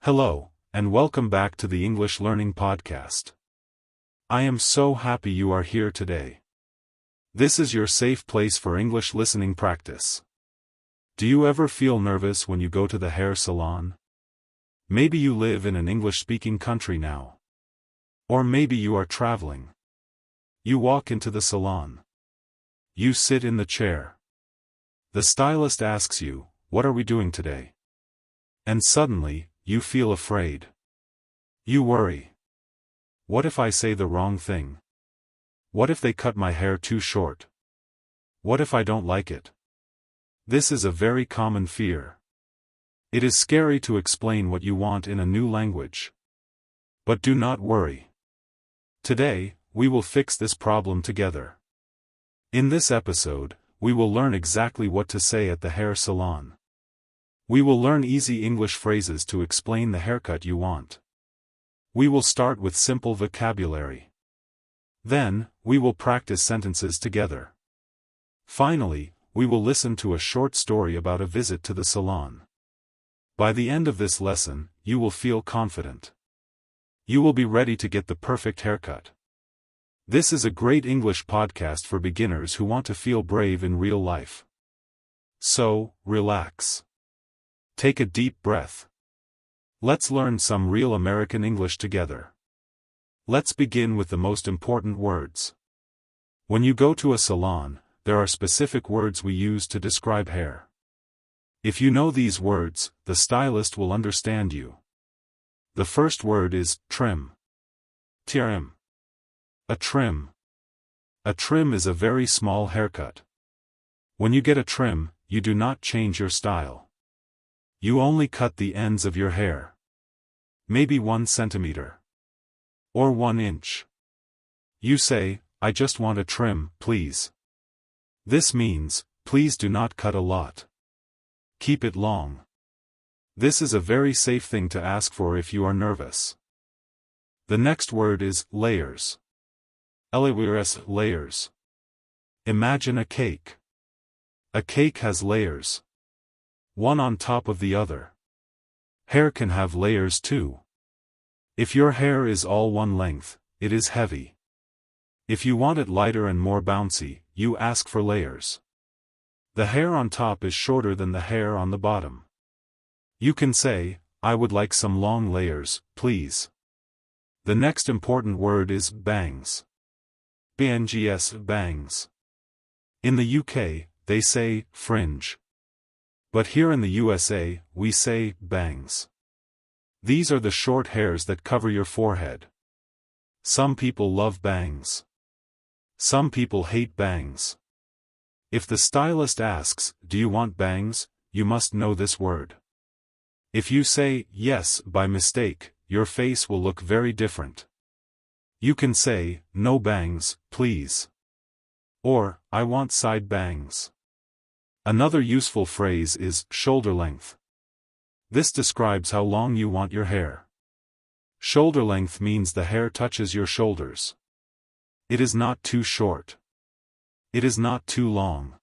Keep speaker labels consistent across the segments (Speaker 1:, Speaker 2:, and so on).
Speaker 1: Hello, and welcome back to the English Learning Podcast. I am so happy you are here today. This is your safe place for English listening practice. Do you ever feel nervous when you go to the hair salon? Maybe you live in an English-speaking country now. Or maybe you are traveling. You walk into the salon. You sit in the chair. The stylist asks you, "What are we doing today?" And suddenly, you feel afraid. You worry. What if I say the wrong thing? What if they cut my hair too short? What if I don't like it? This is a very common fear. It is scary to explain what you want in a new language. But do not worry. Today, we will fix this problem together. In this episode, we will learn exactly what to say at the hair salon. We will learn easy English phrases to explain the haircut you want. We will start with simple vocabulary. Then, we will practice sentences together. Finally, we will listen to a short story about a visit to the salon. By the end of this lesson, you will feel confident. You will be ready to get the perfect haircut. This is a great English podcast for beginners who want to feel brave in real life. So, relax. Take a deep breath. Let's learn some real American English together. Let's begin with the most important words. When you go to a salon, there are specific words we use to describe hair. If you know these words, the stylist will understand you. The first word is trim. Trim. A trim. A trim is a very small haircut. When you get a trim, you do not change your style. You only cut the ends of your hair. Maybe 1 centimeter. Or 1 inch. You say, "I just want a trim, please." This means, please do not cut a lot. Keep it long. This is a very safe thing to ask for if you are nervous. The next word is layers. Layers. Imagine a cake. A cake has layers. One on top of the other. Hair can have layers too. If your hair is all one length, it is heavy. If you want it lighter and more bouncy, you ask for layers. The hair on top is shorter than the hair on the bottom. You can say, "I would like some long layers, please." The next important word is bangs. Bangs. In the UK, they say fringe. But here in the USA, we say bangs. These are the short hairs that cover your forehead. Some people love bangs. Some people hate bangs. If the stylist asks, "Do you want bangs?" you must know this word. If you say yes by mistake, your face will look very different. You can say, "No bangs, please." Or, "I want side bangs." Another useful phrase is shoulder length. This describes how long you want your hair. Shoulder length means the hair touches your shoulders. It is not too short. It is not too long.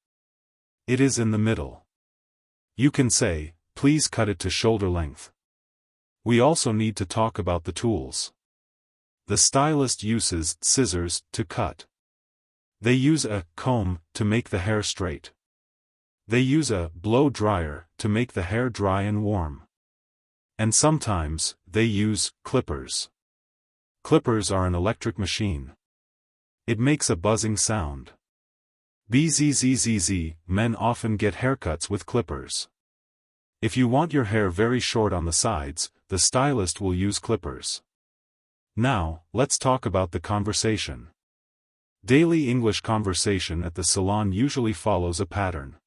Speaker 1: It is in the middle. You can say, "Please cut it to shoulder length." We also need to talk about the tools. The stylist uses scissors to cut. They use a comb to make the hair straight. They use a blow dryer to make the hair dry and warm. And sometimes, they use clippers. Clippers are an electric machine. It makes a buzzing sound. Bzzz, men often get haircuts with clippers. If you want your hair very short on the sides, the stylist will use clippers. Now, let's talk about the conversation. Daily English conversation at the salon usually follows a pattern.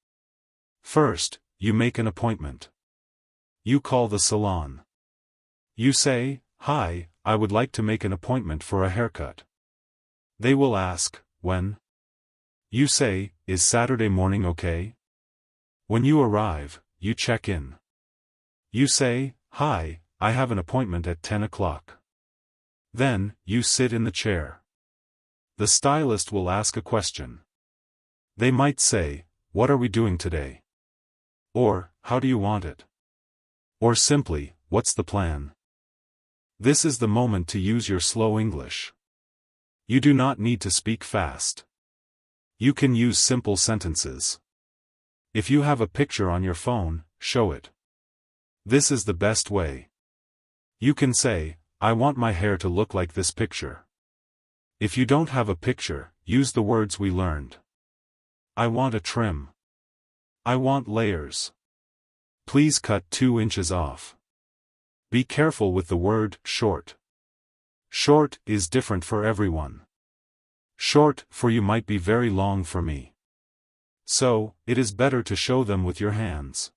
Speaker 1: First, you make an appointment. You call the salon. You say, "Hi, I would like to make an appointment for a haircut." They will ask, "When?" You say, "Is Saturday morning okay?" When you arrive, you check in. You say, "Hi, I have an appointment at 10 o'clock. Then, you sit in the chair. The stylist will ask a question. They might say, "What are we doing today?" Or, "How do you want it?" Or simply, what's the plan? This is the moment to use your slow English. You do not need to speak fast. You can use simple sentences. If you have a picture on your phone, show it. This is the best way. You can say, I want my hair to look like this picture. If you don't have a picture, use the words we learned. I want a trim. I want layers. Please cut 2 inches off. Be careful with the word short. Short is different for everyone. Short for you might be very long for me. So, it is better to show them with your hands.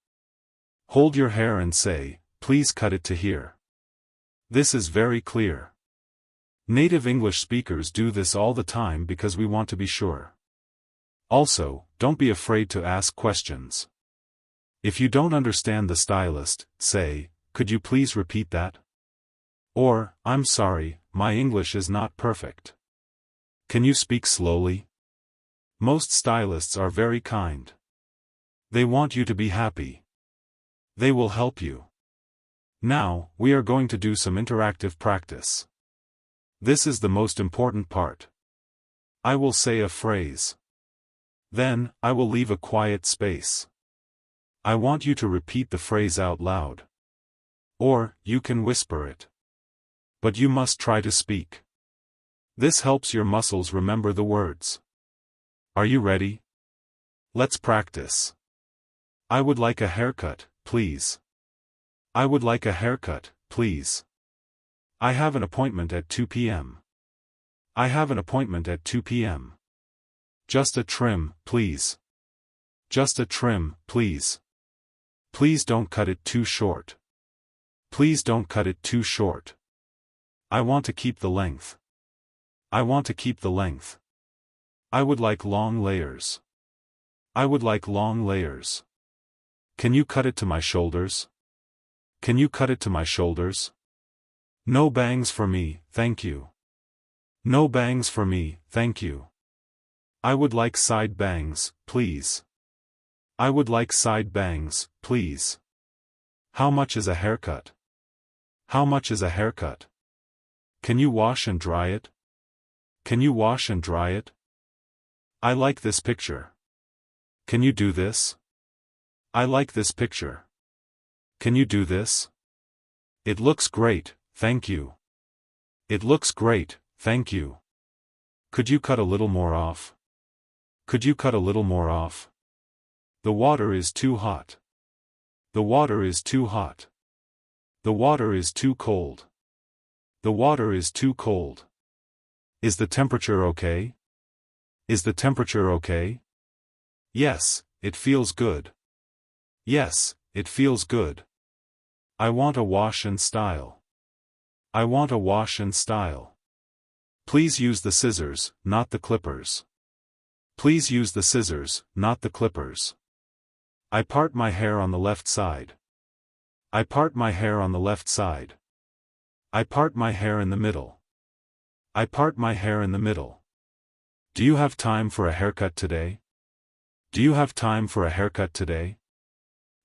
Speaker 1: Hold your hair and say, please cut it to here. This is very clear. Native English speakers do this all the time because we want to be sure. Also, don't be afraid to ask questions. If you don't understand the stylist, say, could you please repeat that? Or, I'm sorry, my English is not perfect. Can you speak slowly? Most stylists are very kind. They want you to be happy. They will help you. Now, we are going to do some interactive practice. This is the most important part. I will say a phrase. Then, I will leave a quiet space. I want you to repeat the phrase out loud. Or, you can whisper it. But you must try to speak. This helps your muscles remember the words. Are you ready? Let's practice. I would like a haircut, please. I would like a haircut, please. I have an appointment at 2 p.m. I have an appointment at 2 p.m. Just a trim, please. Just a trim, please. Please don't cut it too short. Please don't cut it too short. I want to keep the length. I want to keep the length. I would like long layers. I would like long layers. Can you cut it to my shoulders? Can you cut it to my shoulders? No bangs for me, thank you. No bangs for me, thank you. I would like side bangs, please. I would like side bangs, please. How much is a haircut? How much is a haircut? Can you wash and dry it? Can you wash and dry it? I like this picture. Can you do this? I like this picture. Can you do this? It looks great, thank you. It looks great, thank you. Could you cut a little more off? Could you cut a little more off? The water is too hot. The water is too hot. The water is too cold. The water is too cold. Is the temperature okay? Is the temperature okay? Yes, it feels good. Yes, it feels good. I want a wash and style. I want a wash and style. Please use the scissors, not the clippers. Please use the scissors, not the clippers. I part my hair on the left side. I part my hair on the left side. I part my hair in the middle. I part my hair in the middle. Do you have time for a haircut today? Do you have time for a haircut today?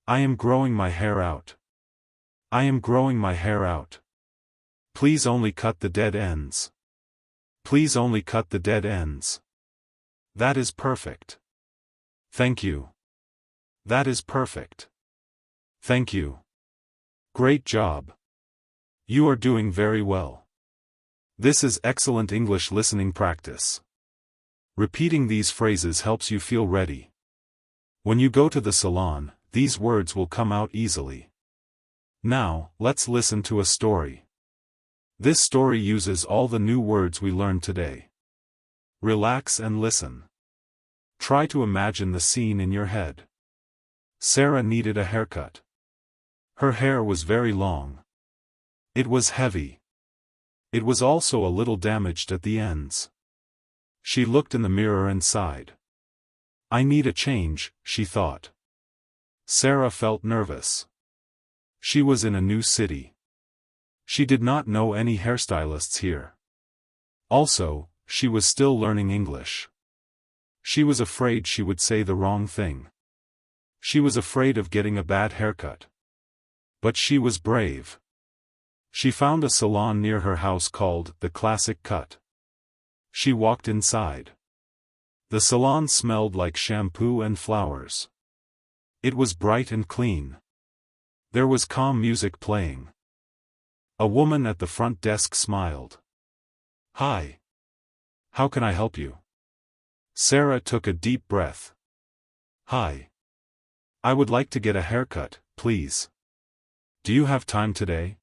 Speaker 1: I am growing my hair out. I am growing my hair out. Please only cut the dead ends. Please only cut the dead ends. That is perfect. Thank you. That is perfect. Thank you. Great job. You are doing very well. This is excellent English listening practice. Repeating these phrases helps you feel ready. When you go to the salon, these words will come out easily. Now, let's listen to a story. This story uses all the new words we learned today. Relax and listen. Try to imagine the scene in your head. Sarah needed a haircut. Her hair was very long. It was heavy. It was also a little damaged at the ends. She looked in the mirror and sighed. I need a change, she thought. Sarah felt nervous. She was in a new city. She did not know any hairstylists here. Also, she was still learning English. She was afraid she would say the wrong thing. She was afraid of getting a bad haircut. But she was brave. She found a salon near her house called The Classic Cut. She walked inside. The salon smelled like shampoo and flowers. It was bright and clean. There was calm music playing. A woman at the front desk smiled. "Hi. How can I help you?" Sarah took a deep breath. "Hi. I would like to get a haircut, please. Do you have time today?"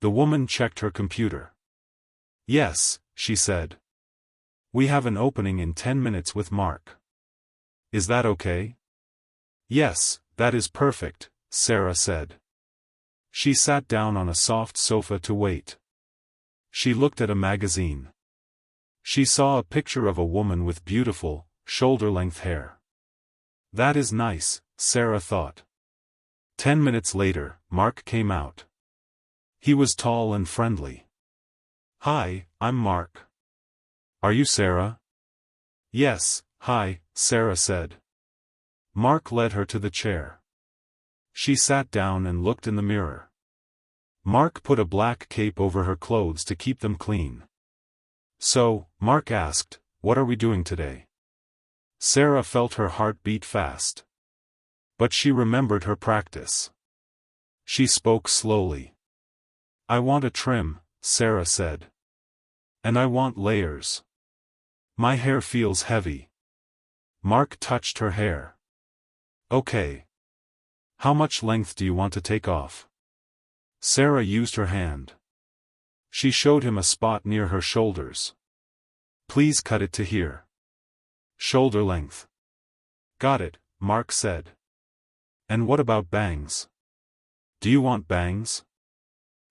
Speaker 1: The woman checked her computer. "Yes," she said. "We have an opening in 10 minutes with Mark. Is that okay?" "Yes, that is perfect," Sarah said. She sat down on a soft sofa to wait. She looked at a magazine. She saw a picture of a woman with beautiful, shoulder-length hair. "That is nice," Sarah thought. 10 minutes later, Mark came out. He was tall and friendly. "Hi, I'm Mark. Are you Sarah?" "Yes, hi," Sarah said. Mark led her to the chair. She sat down and looked in the mirror. Mark put a black cape over her clothes to keep them clean. "So," Mark asked, "what are we doing today?" Sarah felt her heart beat fast. But she remembered her practice. She spoke slowly. "I want a trim," Sarah said. "And I want layers. My hair feels heavy." Mark touched her hair. "Okay. How much length do you want to take off?" Sarah used her hand. She showed him a spot near her shoulders. "Please cut it to here. Shoulder length." "Got it," Mark said. "And what about bangs? Do you want bangs?"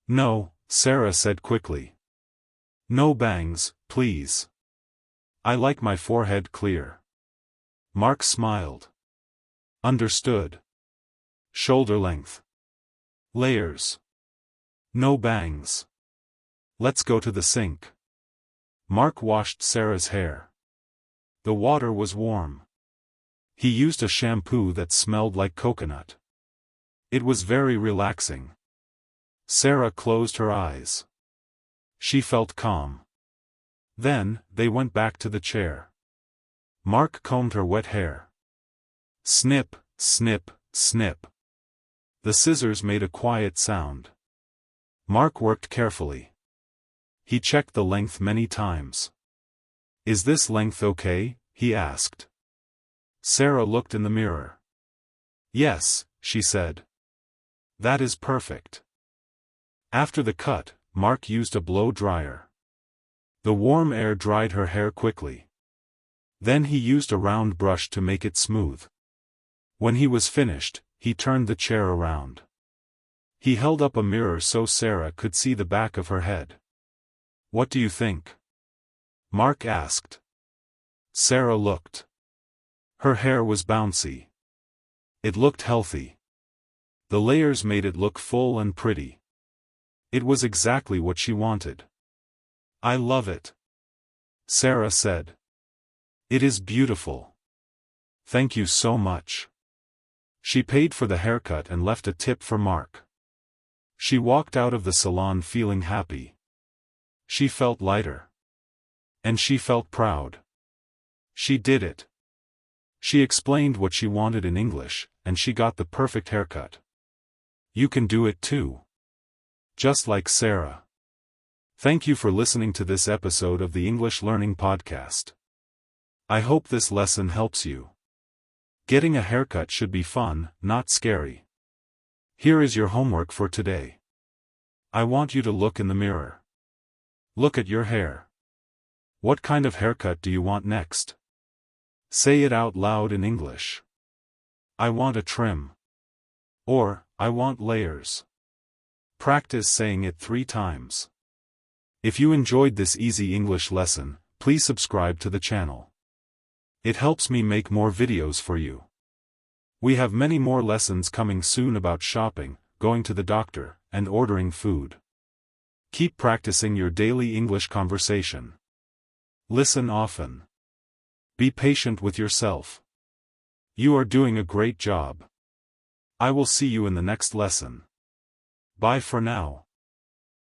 Speaker 1: "No," Sarah said quickly. "No bangs, please. I like my forehead clear." Mark smiled. "Understood. Shoulder length. Layers. No bangs. Let's go to the sink." Mark washed Sarah's hair. The water was warm. He used a shampoo that smelled like coconut. It was very relaxing. Sarah closed her eyes. She felt calm. Then, they went back to the chair. Mark combed her wet hair. Snip, snip, snip. The scissors made a quiet sound. Mark worked carefully. He checked the length many times. "Is this length okay?" he asked. Sarah looked in the mirror. "Yes," she said. "That is perfect." After the cut, Mark used a blow dryer. The warm air dried her hair quickly. Then he used a round brush to make it smooth. When he was finished, he turned the chair around. He held up a mirror so Sarah could see the back of her head. "What do you think?" Mark asked. Sarah looked. Her hair was bouncy. It looked healthy. The layers made it look full and pretty. It was exactly what she wanted. "I love it," Sarah said. "It is beautiful. Thank you so much." She paid for the haircut and left a tip for Mark. She walked out of the salon feeling happy. She felt lighter. And she felt proud. She did it. She explained what she wanted in English, and she got the perfect haircut. You can do it too. Just like Sarah. Thank you for listening to this episode of the English Learning Podcast. I hope this lesson helps you. Getting a haircut should be fun, not scary. Here is your homework for today. I want you to look in the mirror. Look at your hair. What kind of haircut do you want next? Say it out loud in English. I want a trim. Or, I want layers. Practice saying it 3 times. If you enjoyed this easy English lesson, please subscribe to the channel. It helps me make more videos for you. We have many more lessons coming soon about shopping, going to the doctor, and ordering food. Keep practicing your daily English conversation. Listen often. Be patient with yourself. You are doing a great job. I will see you in the next lesson. Bye for now.